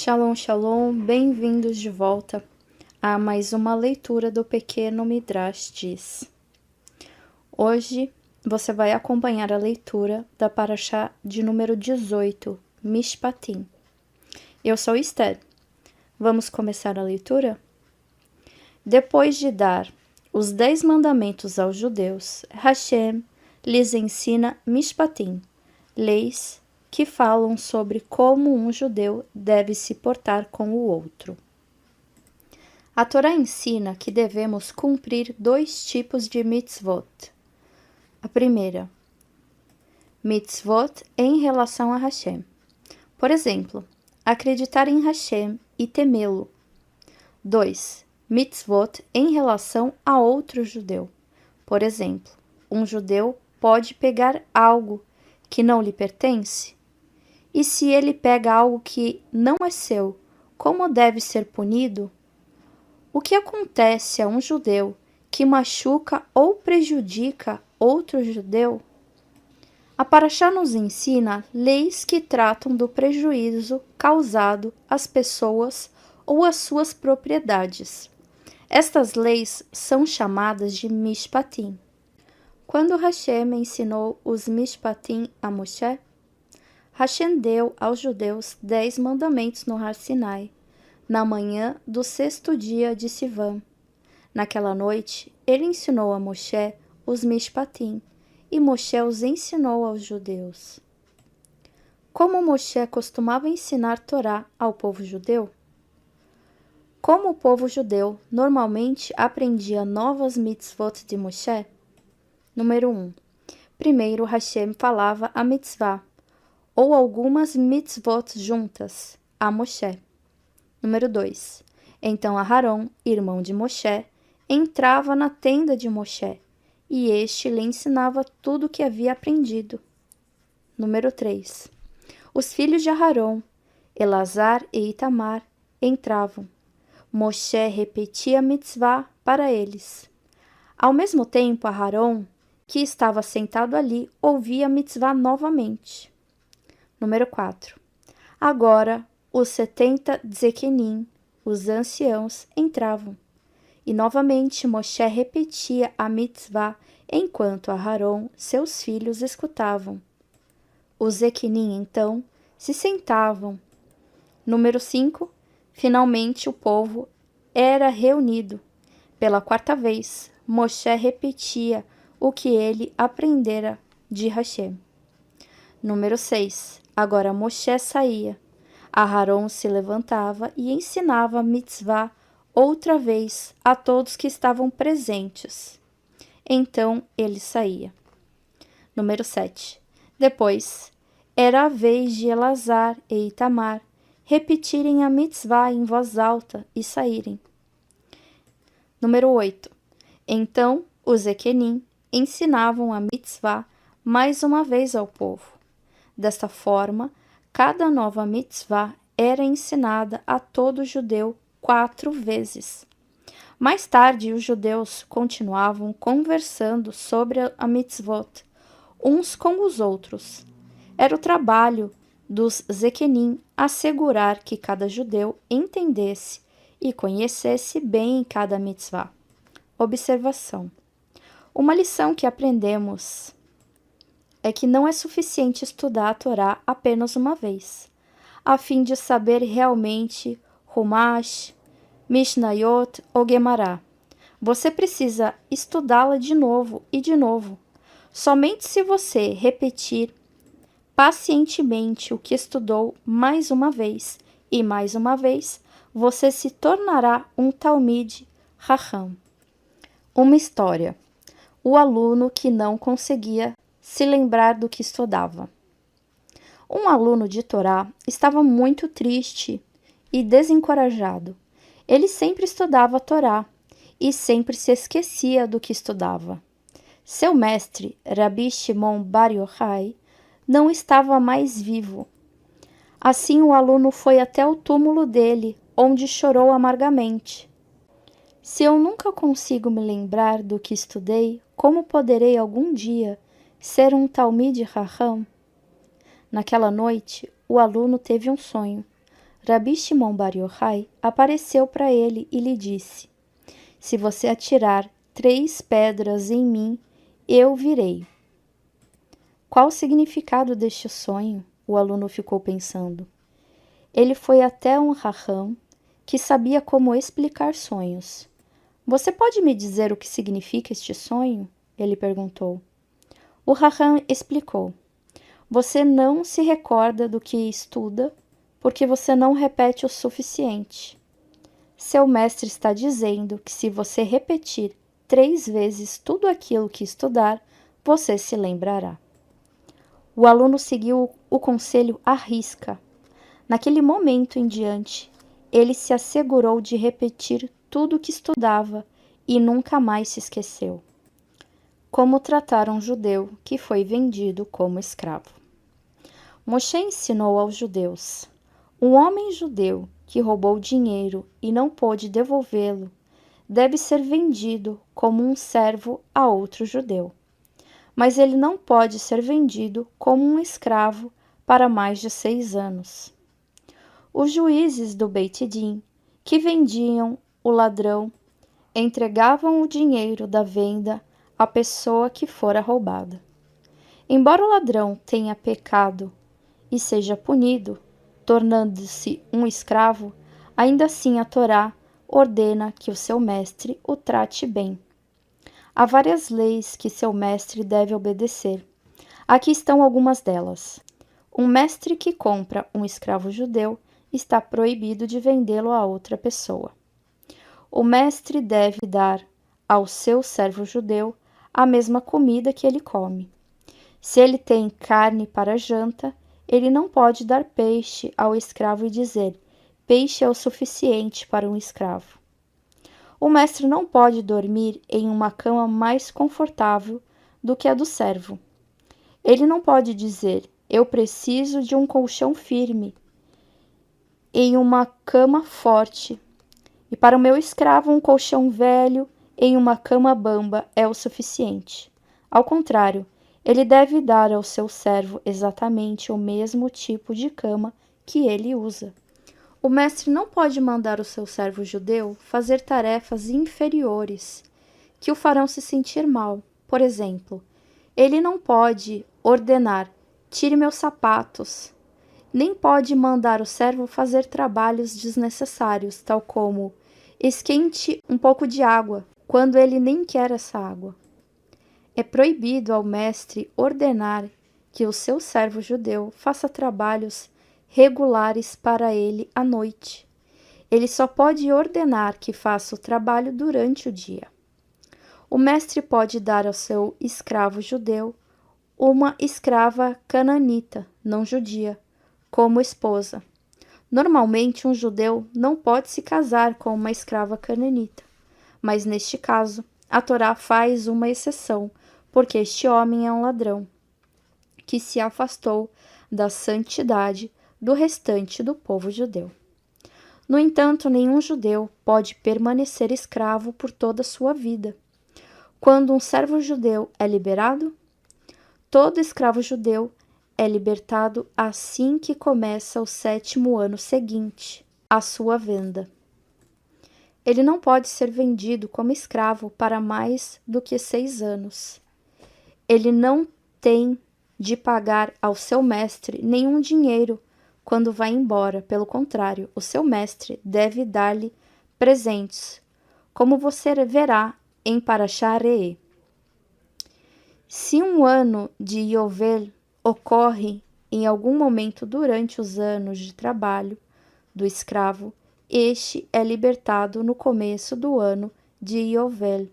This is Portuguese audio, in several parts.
Shalom, shalom, bem-vindos de volta a mais uma leitura do Pequeno Midrash Diz. Hoje você vai acompanhar a leitura da Parashá de número 18, Mishpatim. Eu sou Esther. Vamos começar a leitura? Depois de dar os 10 mandamentos aos judeus, Hashem lhes ensina Mishpatim, leis que falam sobre como um judeu deve se portar com o outro. A Torá ensina que devemos cumprir 2 tipos de mitzvot. A primeira, mitzvot em relação a Hashem. Por exemplo, acreditar em Hashem e temê-lo. 2. Mitzvot em relação a outro judeu. Por exemplo, um judeu pode pegar algo que não lhe pertence? E se ele pega algo que não é seu, como deve ser punido? O que acontece a um judeu que machuca ou prejudica outro judeu? A Parashá nos ensina leis que tratam do prejuízo causado às pessoas ou às suas propriedades. Estas leis são chamadas de Mishpatim. Quando Hashem ensinou os Mishpatim a Moshe, Hashem deu aos judeus 10 mandamentos no Har Sinai, na manhã do 6º dia de Sivan. Naquela noite, ele ensinou a Moshe os Mishpatim, e Moshe os ensinou aos judeus. Como Moshe costumava ensinar Torá ao povo judeu? Como o povo judeu normalmente aprendia novas mitzvot de Moshe? Número 1. Primeiro Hashem falava a mitzvah, ou algumas mitzvot juntas, a Moshe. Número 2. Então Aharon, irmão de Moshe, entrava na tenda de Moshe, e este lhe ensinava tudo o que havia aprendido. Número 3. Os filhos de Aharon, Elazar e Itamar, entravam. Moshe repetia a mitzvah para eles. Ao mesmo tempo, Aharon, que estava sentado ali, ouvia a mitzvah novamente. Número 4. Agora, os 70 Zekenim, os anciãos, entravam. E novamente Moshe repetia a mitzvah enquanto Aharon, seus filhos, escutavam. Os Zekenim, então, se sentavam. Número 5. Finalmente o povo era reunido. Pela 4ª vez, Moshe repetia o que ele aprendera de Hashem. Número 6. Agora Moshe saía. Aharon se levantava e ensinava a mitzvah outra vez a todos que estavam presentes. Então ele saía. Número 7. Depois, era a vez de Elazar e Itamar repetirem a mitzvah em voz alta e saírem. Número 8. Então os Zekenim ensinavam a mitzvah mais uma vez ao povo. Desta forma, cada nova mitzvah era ensinada a todo judeu 4 vezes. Mais tarde, os judeus continuavam conversando sobre a mitzvot, uns com os outros. Era o trabalho dos Zekenim assegurar que cada judeu entendesse e conhecesse bem cada mitzvah. Observação. Uma lição que aprendemos é que não é suficiente estudar a Torá apenas uma vez, a fim de saber realmente Humash, Mishnayot ou Gemará. Você precisa estudá-la de novo e de novo. Somente se você repetir pacientemente o que estudou mais uma vez e mais uma vez, você se tornará um Talmid Raham. Uma história. O aluno que não conseguia se lembrar do que estudava. Um aluno de Torá estava muito triste e desencorajado. Ele sempre estudava a Torá e sempre se esquecia do que estudava. Seu mestre, Rabi Shimon Bar Yochai, não estava mais vivo. Assim o aluno foi até o túmulo dele, onde chorou amargamente. Se eu nunca consigo me lembrar do que estudei, como poderei algum dia ser um Talmid Raham? Naquela noite, o aluno teve um sonho. Rabi Shimon Bar Yochai apareceu para ele e lhe disse: Se você atirar 3 pedras em mim, eu virei. Qual o significado deste sonho? O aluno ficou pensando. Ele foi até um Raham que sabia como explicar sonhos. Você pode me dizer o que significa este sonho? Ele perguntou. O Raham explicou. Você não se recorda do que estuda porque você não repete o suficiente. Seu mestre está dizendo que se você repetir 3 vezes tudo aquilo que estudar, você se lembrará. O aluno seguiu o conselho à risca. Naquele momento em diante, ele se assegurou de repetir tudo o que estudava e nunca mais se esqueceu. Como tratar um judeu que foi vendido como escravo. Moshe ensinou aos judeus: um homem judeu que roubou dinheiro e não pôde devolvê-lo deve ser vendido como um servo a outro judeu. Mas ele não pode ser vendido como um escravo para mais de 6 anos. Os juízes do Beit Din, que vendiam o ladrão, entregavam o dinheiro da venda à pessoa que fora roubada. Embora o ladrão tenha pecado e seja punido, tornando-se um escravo, ainda assim a Torá ordena que o seu mestre o trate bem. Há várias leis que seu mestre deve obedecer. Aqui estão algumas delas. Um mestre que compra um escravo judeu está proibido de vendê-lo a outra pessoa. O mestre deve dar ao seu servo judeu a mesma comida que ele come. Se ele tem carne para janta, ele não pode dar peixe ao escravo e dizer: peixe é o suficiente para um escravo. O mestre não pode dormir em uma cama mais confortável do que a do servo. Ele não pode dizer: eu preciso de um colchão firme em uma cama forte, e para o meu escravo um colchão velho em uma cama bamba é o suficiente. Ao contrário, ele deve dar ao seu servo exatamente o mesmo tipo de cama que ele usa. O mestre não pode mandar o seu servo judeu fazer tarefas inferiores que o farão se sentir mal. Por exemplo, ele não pode ordenar: tire meus sapatos. Nem pode mandar o servo fazer trabalhos desnecessários, tal como esquente um pouco de água, quando ele nem quer essa água. É proibido ao mestre ordenar que o seu servo judeu faça trabalhos regulares para ele à noite. Ele só pode ordenar que faça o trabalho durante o dia. O mestre pode dar ao seu escravo judeu uma escrava cananita, não judia, como esposa. Normalmente, um judeu não pode se casar com uma escrava cananita, mas neste caso, a Torá faz uma exceção, porque este homem é um ladrão, que se afastou da santidade do restante do povo judeu. No entanto, nenhum judeu pode permanecer escravo por toda a sua vida. Quando um servo judeu é liberado, todo escravo judeu é libertado assim que começa o 7º ano seguinte à sua venda. Ele não pode ser vendido como escravo para mais do que 6 anos. Ele não tem de pagar ao seu mestre nenhum dinheiro quando vai embora. Pelo contrário, o seu mestre deve dar-lhe presentes, como você verá em Parashá Re'eh. Se um ano de Yovel ocorre em algum momento durante os anos de trabalho do escravo, este é libertado no começo do ano de Yovel,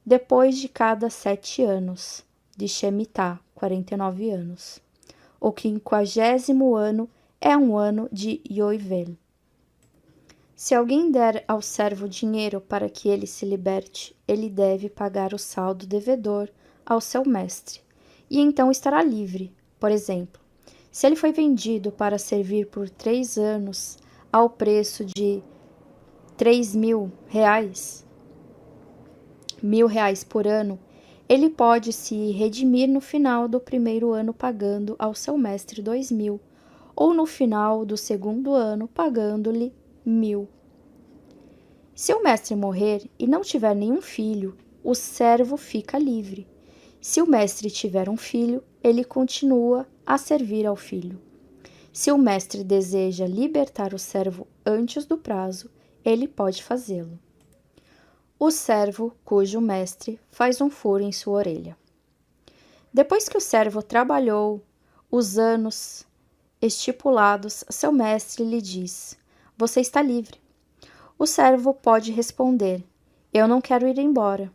depois de cada 7 anos, de Shemitah, 49 anos. O 50º ano é um ano de Yovel. Se alguém der ao servo dinheiro para que ele se liberte, ele deve pagar o saldo devedor ao seu mestre, e então estará livre. Por exemplo, se ele foi vendido para servir por 3 anos ao preço de 3.000 reais, R$ 1.000 por ano, ele pode se redimir no final do primeiro ano pagando ao seu mestre 2.000, ou no final do 2º ano, pagando-lhe 1.000. Se o mestre morrer e não tiver nenhum filho, o servo fica livre. Se o mestre tiver um filho, ele continua a servir ao filho. Se o mestre deseja libertar o servo antes do prazo, ele pode fazê-lo. O servo cujo mestre faz um furo em sua orelha. Depois que o servo trabalhou os anos estipulados, seu mestre lhe diz: você está livre. O servo pode responder: eu não quero ir embora.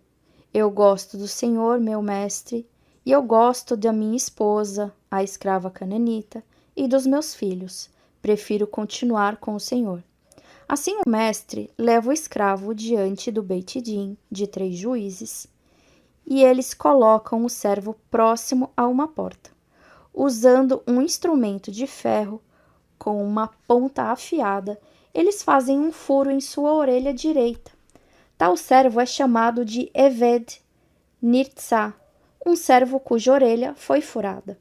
Eu gosto do Senhor, meu mestre, e eu gosto da minha esposa, a escrava cananita, e dos meus filhos. Prefiro continuar com o Senhor. Assim o mestre leva o escravo diante do Beit Din de 3 juízes, e eles colocam o servo próximo a uma porta. Usando um instrumento de ferro com uma ponta afiada, eles fazem um furo em sua orelha direita. Tal servo é chamado de Eved Nirtzah, um servo cuja orelha foi furada.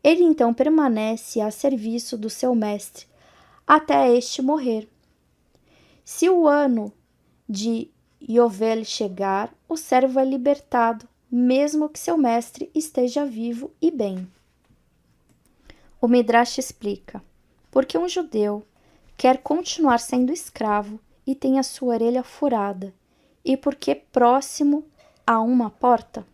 Ele então permanece a serviço do seu mestre até este morrer. Se o ano de Yovel chegar, o servo é libertado, mesmo que seu mestre esteja vivo e bem. O Midrash explica: porque um judeu quer continuar sendo escravo e tem a sua orelha furada, e porque próximo a uma porta?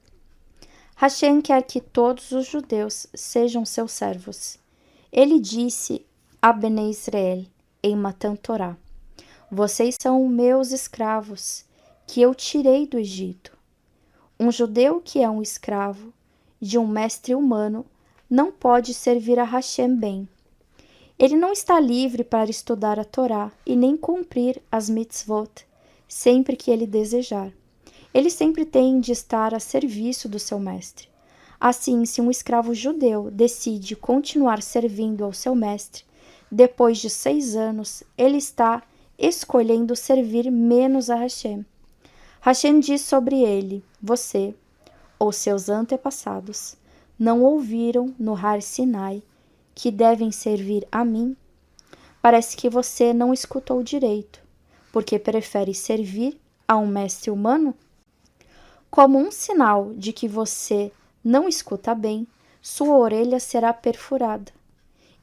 Hashem quer que todos os judeus sejam seus servos. Ele disse a Bnei Israel em Matan Torá: vocês são meus escravos, que eu tirei do Egito. Um judeu que é um escravo de um mestre humano não pode servir a Hashem bem. Ele não está livre para estudar a Torá e nem cumprir as mitzvot sempre que ele desejar. Ele sempre tem de estar a serviço do seu mestre. Assim, se um escravo judeu decide continuar servindo ao seu mestre, depois de 6 anos, ele está escolhendo servir menos a Hashem. Hashem diz sobre ele: você, ou seus antepassados, não ouviram no Har Sinai que devem servir a mim? Parece que você não escutou direito, porque prefere servir a um mestre humano? Como um sinal de que você não escuta bem, sua orelha será perfurada.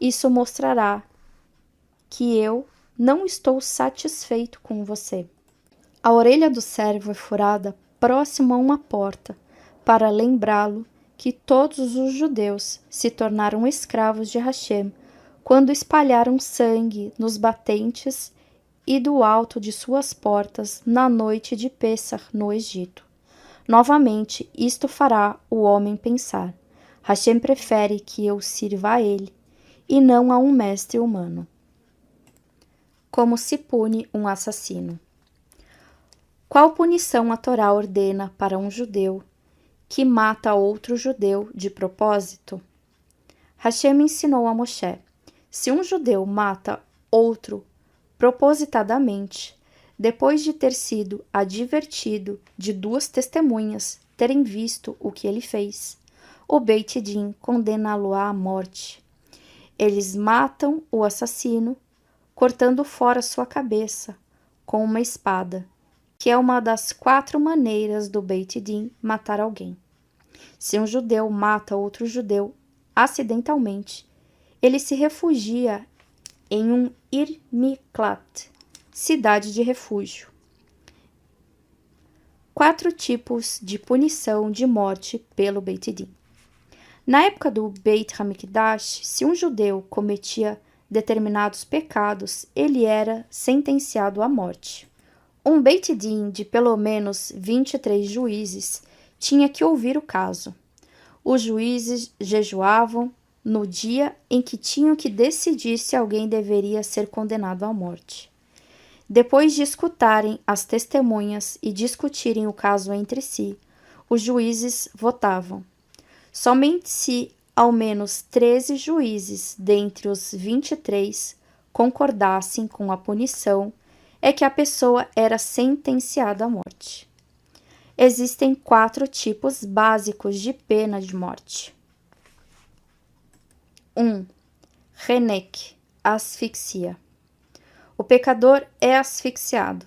Isso mostrará que eu não estou satisfeito com você. A orelha do servo é furada próximo a uma porta, para lembrá-lo que todos os judeus se tornaram escravos de Hashem quando espalharam sangue nos batentes e do alto de suas portas na noite de Pêssar no Egito. Novamente, isto fará o homem pensar: Hashem prefere que eu sirva a ele e não a um mestre humano. Como se pune um assassino? Qual punição a Torá ordena para um judeu que mata outro judeu de propósito? Hashem ensinou a Moshe: se um judeu mata outro propositadamente, depois de ter sido advertido de 2 testemunhas terem visto o que ele fez, o Beit Din condena-lo à morte. Eles matam o assassino, cortando fora sua cabeça com uma espada, que é uma das 4 maneiras do Beit Din matar alguém. Se um judeu mata outro judeu acidentalmente, ele se refugia em um Ir Miklat, cidade de refúgio. 4 tipos de punição de morte pelo Beit Din. Na época do Beit HaMikdash, se um judeu cometia determinados pecados, ele era sentenciado à morte. Um Beit Din de pelo menos 23 juízes tinha que ouvir o caso. Os juízes jejuavam no dia em que tinham que decidir se alguém deveria ser condenado à morte. Depois de escutarem as testemunhas e discutirem o caso entre si, os juízes votavam. Somente se ao menos 13 juízes dentre os 23 concordassem com a punição é que a pessoa era sentenciada à morte. Existem 4 tipos básicos de pena de morte. 1. Renek, asfixia. O pecador é asfixiado.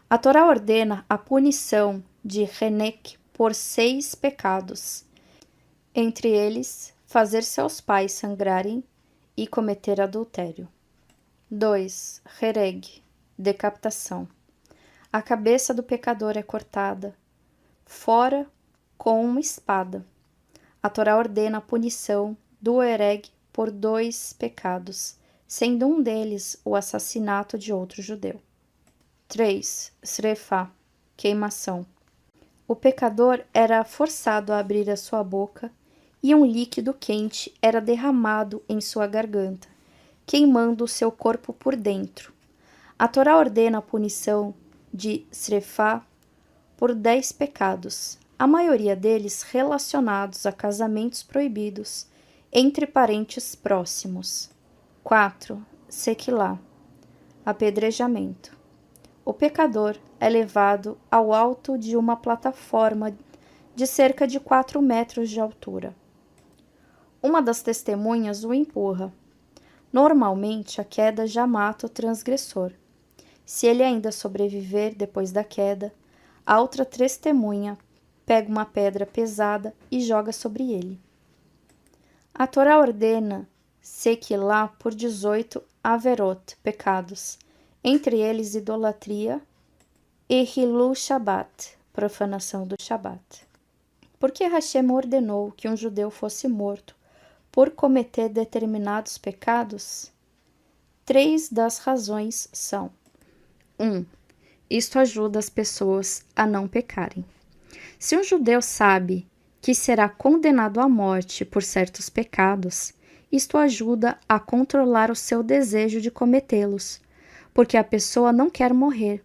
A Torá ordena a punição de Renek por 6 pecados, entre eles, fazer seus pais sangrarem e cometer adultério. 2. Hereg, decapitação. A cabeça do pecador é cortada fora com uma espada. A Torá ordena a punição do hereg por 2 pecados, sendo um deles o assassinato de outro judeu. 3. Srefá, queimação. O pecador era forçado a abrir a sua boca e um líquido quente era derramado em sua garganta, queimando o seu corpo por dentro. A Torá ordena a punição de Srefá por 10 pecados, a maioria deles relacionados a casamentos proibidos entre parentes próximos. 4. Sequilá, apedrejamento. O pecador é levado ao alto de uma plataforma de cerca de 4 metros de altura. Uma das testemunhas o empurra. Normalmente, a queda já mata o transgressor. Se ele ainda sobreviver depois da queda, a outra testemunha pega uma pedra pesada e joga sobre ele. A Torá ordena sequilá por 18 averot, pecados, entre eles idolatria e Hilu Shabbat, profanação do Shabat. Por que Hashem ordenou que um judeu fosse morto por cometer determinados pecados? 3 das razões são: 1. Isto ajuda as pessoas a não pecarem. Se um judeu sabe que será condenado à morte por certos pecados, isto ajuda a controlar o seu desejo de cometê-los, porque a pessoa não quer morrer.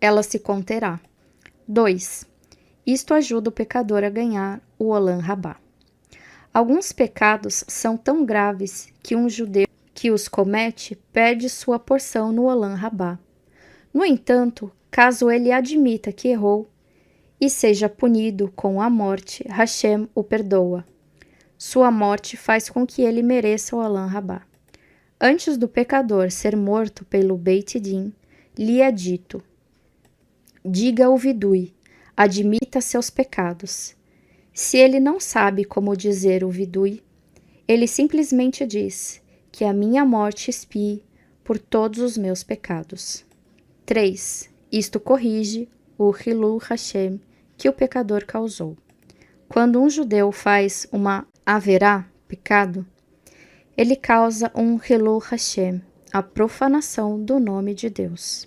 Ela se conterá. 2. Isto ajuda o pecador a ganhar o Olam Rabá. Alguns pecados são tão graves que um judeu que os comete perde sua porção no Olam Rabá. No entanto, caso ele admita que errou e seja punido com a morte, Hashem o perdoa. Sua morte faz com que ele mereça o Olam Rabá. Antes do pecador ser morto pelo Beit Din, lhe é dito: diga o vidui, admita seus pecados. Se ele não sabe como dizer o vidui, ele simplesmente diz que a minha morte expie por todos os meus pecados. 3. Isto corrige o Hilul Hashem que o pecador causou. Quando um judeu faz uma haverá, pecado, ele causa um Hilul Hashem, a profanação do nome de Deus.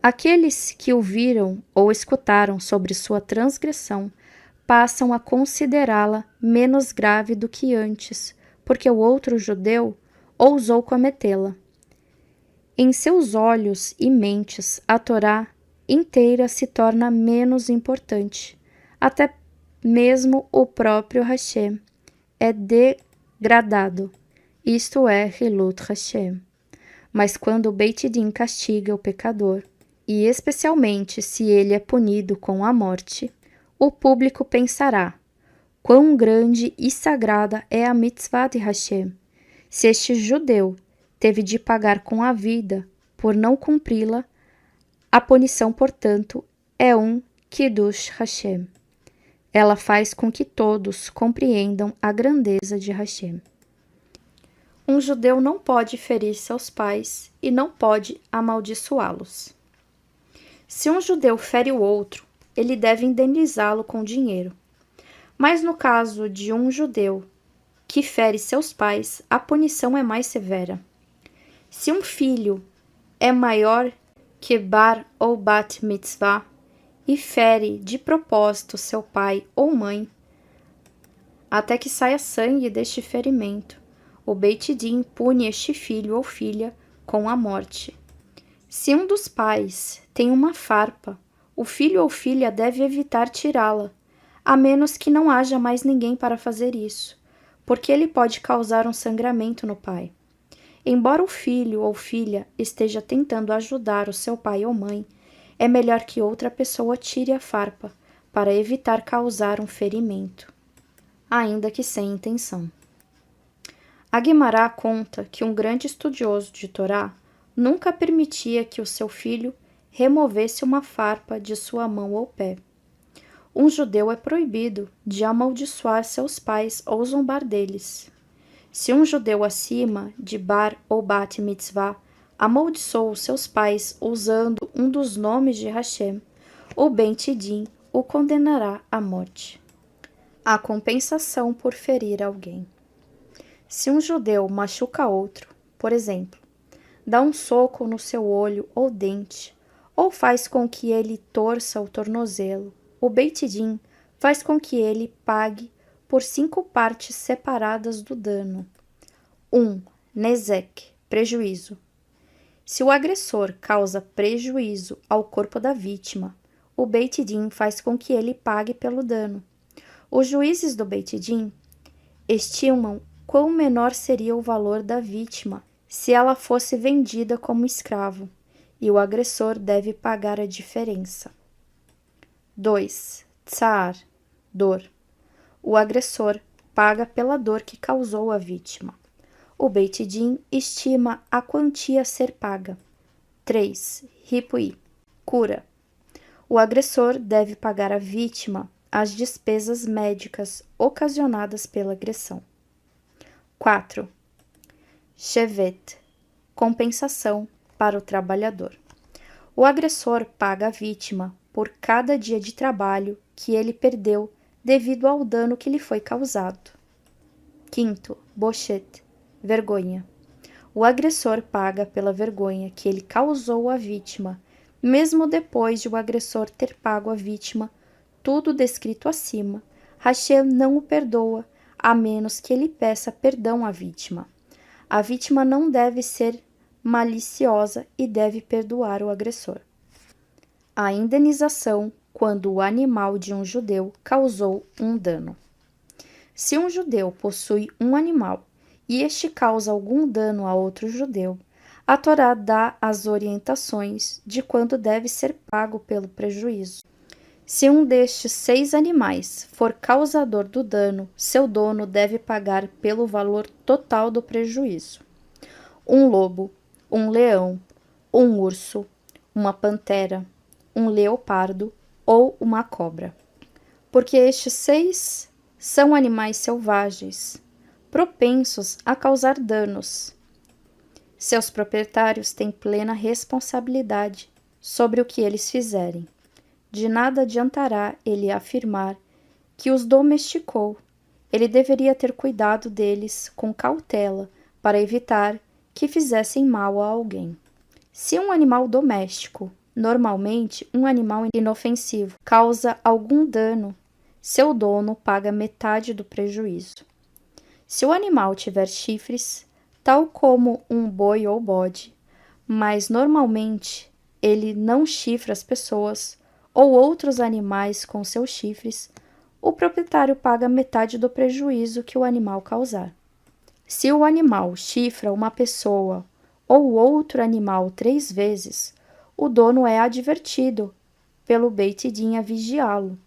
Aqueles que ouviram ou escutaram sobre sua transgressão passam a considerá-la menos grave do que antes, porque o outro judeu ousou cometê-la. Em seus olhos e mentes, a Torá inteira se torna menos importante. Até mesmo o próprio Hashem é degradado. Isto é Hilut Hashem. Mas quando o Beit Din castiga o pecador, e especialmente se ele é punido com a morte, o público pensará: quão grande e sagrada é a mitzvah de Hashem. Se este judeu teve de pagar com a vida por não cumpri-la, a punição, portanto, é um Kiddush Hashem. Ela faz com que todos compreendam a grandeza de Hashem. Um judeu não pode ferir seus pais e não pode amaldiçoá-los. Se um judeu fere o outro, ele deve indenizá-lo com dinheiro. Mas no caso de um judeu que fere seus pais, a punição é mais severa. Se um filho é maior que bar ou bat mitzvah e fere de propósito seu pai ou mãe, até que saia sangue deste ferimento, o Beit Din pune este filho ou filha com a morte. Se um dos pais tem uma farpa, o filho ou filha deve evitar tirá-la, a menos que não haja mais ninguém para fazer isso, porque ele pode causar um sangramento no pai. Embora o filho ou filha esteja tentando ajudar o seu pai ou mãe, é melhor que outra pessoa tire a farpa para evitar causar um ferimento, ainda que sem intenção. A Guimará conta que um grande estudioso de Torá nunca permitia que o seu filho removesse uma farpa de sua mão ou pé. Um judeu é proibido de amaldiçoar seus pais ou zombar deles. Se um judeu acima de Bar ou Bat Mitzvah amaldiçoou seus pais usando um dos nomes de Hashem, o Ben Tiddim o condenará à morte. A compensação por ferir alguém. Se um judeu machuca outro, por exemplo, dá um soco no seu olho ou dente, ou faz com que ele torça o tornozelo, o Beit Din faz com que ele pague por 5 partes separadas do dano. 1. Nezek, prejuízo. Se o agressor causa prejuízo ao corpo da vítima, o Beit Din faz com que ele pague pelo dano. Os juízes do Beit Din estimam quão menor seria o valor da vítima se ela fosse vendida como escravo, e o agressor deve pagar a diferença. 2. Tsar, dor. O agressor paga pela dor que causou a vítima. O Beit Din estima a quantia a ser paga. 3. Ripui, cura. O agressor deve pagar à vítima as despesas médicas ocasionadas pela agressão. 4. Shevet, compensação para o trabalhador. O agressor paga à vítima por cada dia de trabalho que ele perdeu devido ao dano que lhe foi causado. 5. Bochet, vergonha. O agressor paga pela vergonha que ele causou à vítima, mesmo depois de o agressor ter pago à vítima tudo descrito acima. Hashem não o perdoa, a menos que ele peça perdão à vítima. A vítima não deve ser maliciosa e deve perdoar o agressor. A indenização quando o animal de um judeu causou um dano. Se um judeu possui um animal e este causa algum dano a outro judeu, a Torá dá as orientações de quanto deve ser pago pelo prejuízo. Se um destes 6 animais for causador do dano, seu dono deve pagar pelo valor total do prejuízo. Um lobo, um leão, um urso, uma pantera, um leopardo ou uma cobra. Porque estes 6 são animais selvagens, propensos a causar danos. Seus proprietários têm plena responsabilidade sobre o que eles fizerem. De nada adiantará ele afirmar que os domesticou. Ele deveria ter cuidado deles com cautela para evitar que fizessem mal a alguém. Se um animal doméstico, normalmente um animal inofensivo, causa algum dano, seu dono paga metade do prejuízo. Se o animal tiver chifres, tal como um boi ou bode, mas normalmente ele não chifra as pessoas ou outros animais com seus chifres, o proprietário paga metade do prejuízo que o animal causar. Se o animal chifra uma pessoa ou outro animal 3 vezes, o dono é advertido pelo Beit Din a vigiá-lo.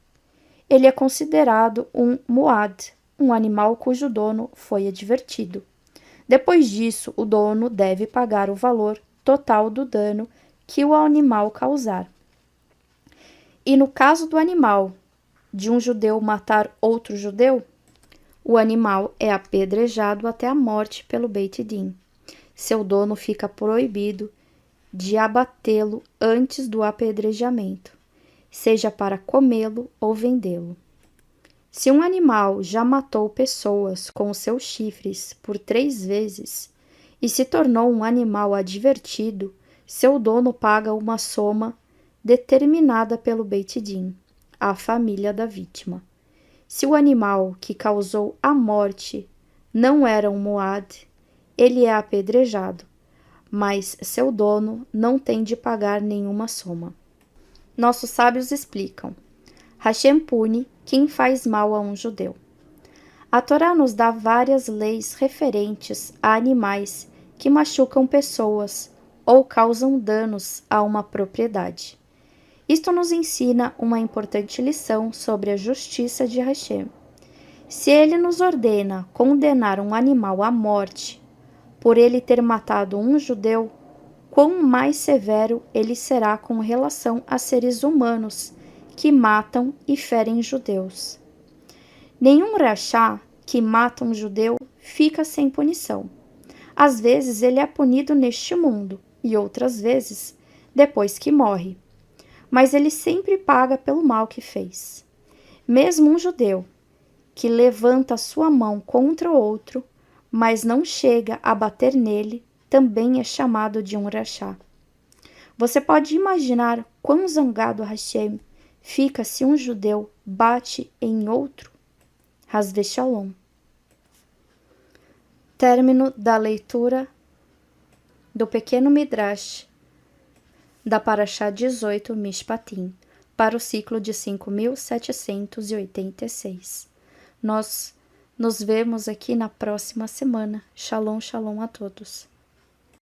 Ele é considerado um muad, um animal cujo dono foi advertido. Depois disso, o dono deve pagar o valor total do dano que o animal causar. E no caso do animal de um judeu matar outro judeu, o animal é apedrejado até a morte pelo Beit Din. Seu dono fica proibido de abatê-lo antes do apedrejamento, seja para comê-lo ou vendê-lo. Se um animal já matou pessoas com os seus chifres por 3 vezes e se tornou um animal advertido, seu dono paga uma soma determinada pelo Beit Din à família da vítima. Se o animal que causou a morte não era um muad, ele é apedrejado, mas seu dono não tem de pagar nenhuma soma. Nossos sábios explicam: Hashem pune quem faz mal a um judeu. A Torá nos dá várias leis referentes a animais que machucam pessoas ou causam danos a uma propriedade. Isto nos ensina uma importante lição sobre a justiça de Hashem. Se ele nos ordena condenar um animal à morte por ele ter matado um judeu, quão mais severo ele será com relação a seres humanos que matam e ferem judeus. Nenhum rachá que mata um judeu fica sem punição. Às vezes ele é punido neste mundo e outras vezes depois que morre. Mas ele sempre paga pelo mal que fez. Mesmo um judeu que levanta sua mão contra o outro, mas não chega a bater nele, também é chamado de um rachá. Você pode imaginar quão zangado Hashem fica se um judeu bate em outro? Hasve Shalom. Término da leitura do pequeno Midrash da Parashá 18 Mishpatim para o ciclo de 5.786. Nós nos vemos aqui na próxima semana. Shalom, shalom a todos.